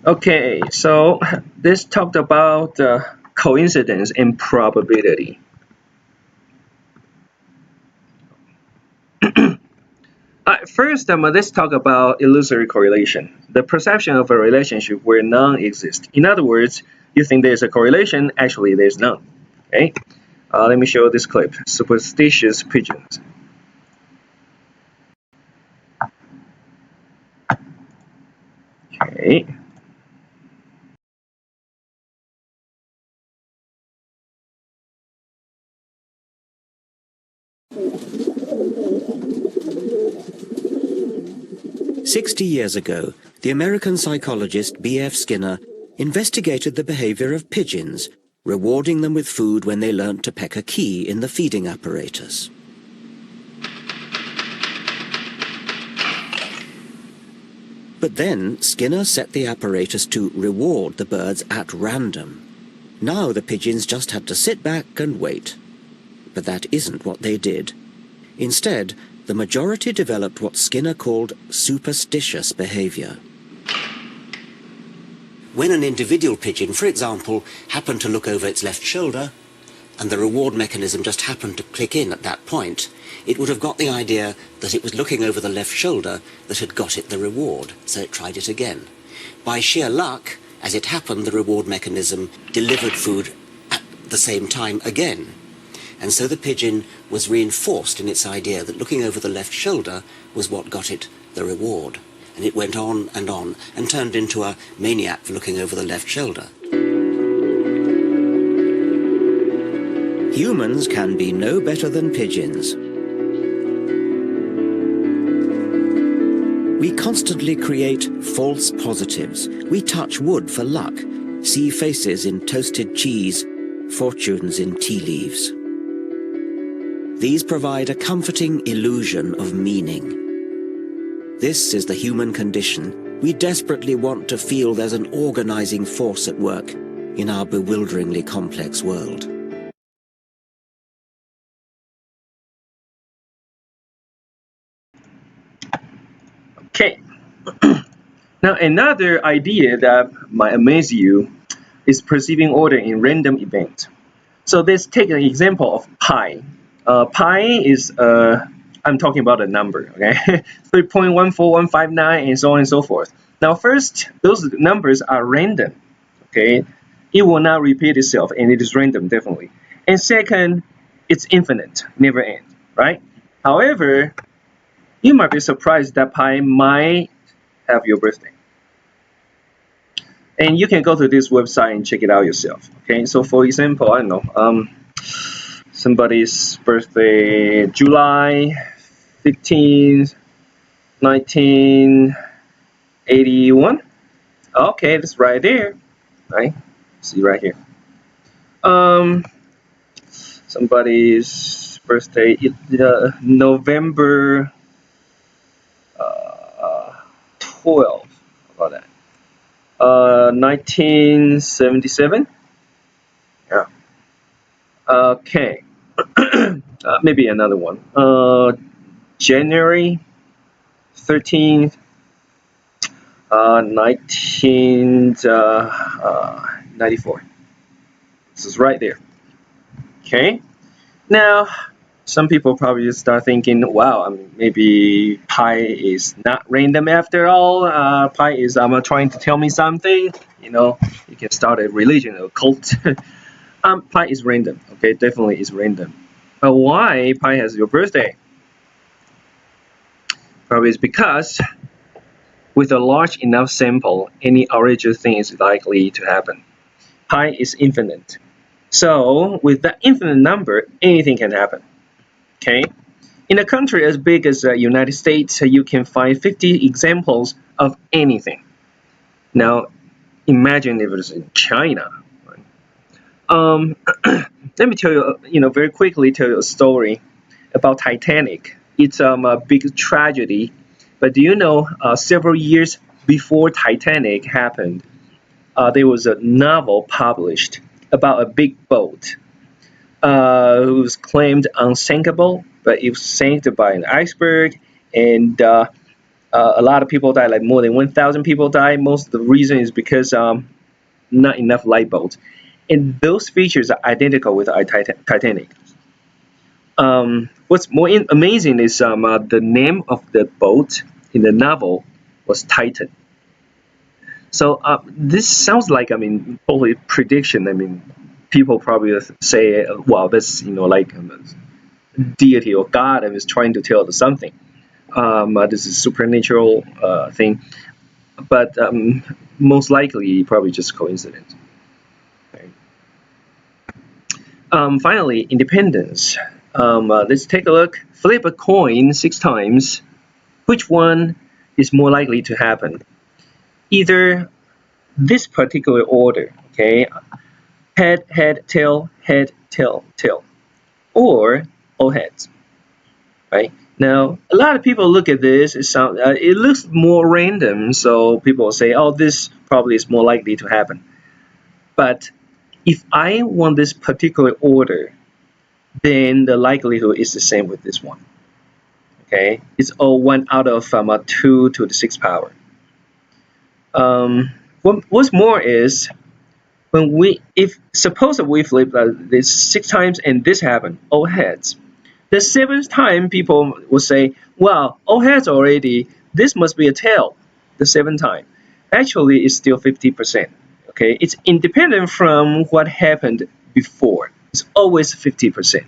Okay, so this talked about coincidence and probability. First, let's talk about illusory correlation, the perception of a relationship where none exists. In other words, you think there's a correlation, actually there's none. Okay, let me show this clip. Superstitious pigeons. Okay. 60 years ago, the American psychologist B.F. Skinner investigated the behavior of pigeons, rewarding them with food when they learnt to peck a key in the feeding apparatus. But then Skinner set the apparatus to reward the birds at random. Now the pigeons just had to sit back and wait. But that isn't what they did. Instead, the majority developed what Skinner called superstitious behavior. When an individual pigeon, for example, happened to look over its left shoulder, and the reward mechanism just happened to click in at that point, it would have got the idea that it was looking over the left shoulder that had got it the reward, so it tried it again. By sheer luck, as it happened, the reward mechanism delivered food at the same time again. And so the pigeon was reinforced in its idea that looking over the left shoulder was what got it the reward. And it went on and turned into a maniac for looking over the left shoulder. Humans can be no better than pigeons. We constantly create false positives. We touch wood for luck, see faces in toasted cheese, fortunes in tea leaves. These provide a comforting illusion of meaning. This is the human condition. We desperately want to feel there's an organizing force at work in our bewilderingly complex world. Okay. Now another idea that might amaze you is perceiving order in random events. So let's take an example of pi. Pi is I'm talking about a number, okay? 3.14159 and so on and so forth. Now first, those numbers are random, okay? It will not repeat itself and it is random, definitely. And second, it's infinite, never end, right? However, you might be surprised that pi might have your birthday. And you can go to this website and check it out yourself, okay? So for example, I don't know, somebody's birthday, July 15th, 1981. Okay, that's right there, right? See right here. Somebody's birthday, November 12th. How about that? 1977. Yeah. Okay. Maybe another one. January 13th, 1994. This is right there. Okay. Now, some people probably start thinking, wow, maybe pi is not random after all. Pi is trying to tell me something. You know, you can start a religion, a cult. Pi is random. Okay, definitely is random. But why pi has your birthday? Probably it's because with a large enough sample, any original thing is likely to happen. Pi is infinite. So with that infinite number, anything can happen. Okay? In a country as big as the United States, you can find 50 examples of anything. Now, imagine if it was in China. Let me tell you, very quickly tell you a story about Titanic. It's a big tragedy. But do you know, several years before Titanic happened, there was a novel published about a big boat who was claimed unsinkable, but it was sank by an iceberg, and A lot of people die, like more than 1,000 people die. Most of the reason is because not enough light bulbs. And those features are identical with Titanic. What's more amazing is the name of the boat in the novel was Titan. So this sounds like, I mean, totally prediction. I mean, people probably say, well, this, like deity or God and is trying to tell us something. This is supernatural thing, but most likely probably just coincidence. Right? Finally, independence. Let's take a look. Flip a coin 6 times. Which one is more likely to happen? Either this particular order, okay, head, tail, tail, or all heads, right? Now, a lot of people look at this. It looks more random, so people say, "Oh, this probably is more likely to happen." But if I want this particular order, then the likelihood is the same with this one. Okay, it's all 1 out of 2 to the 6th power. What's more is when if suppose that we flip this 6 times and this happened, all heads. The 7th time, people will say, "Well, all heads already. This must be a tail." The 7th time, actually, it's still 50%. Okay, it's independent from what happened before. It's always 50%.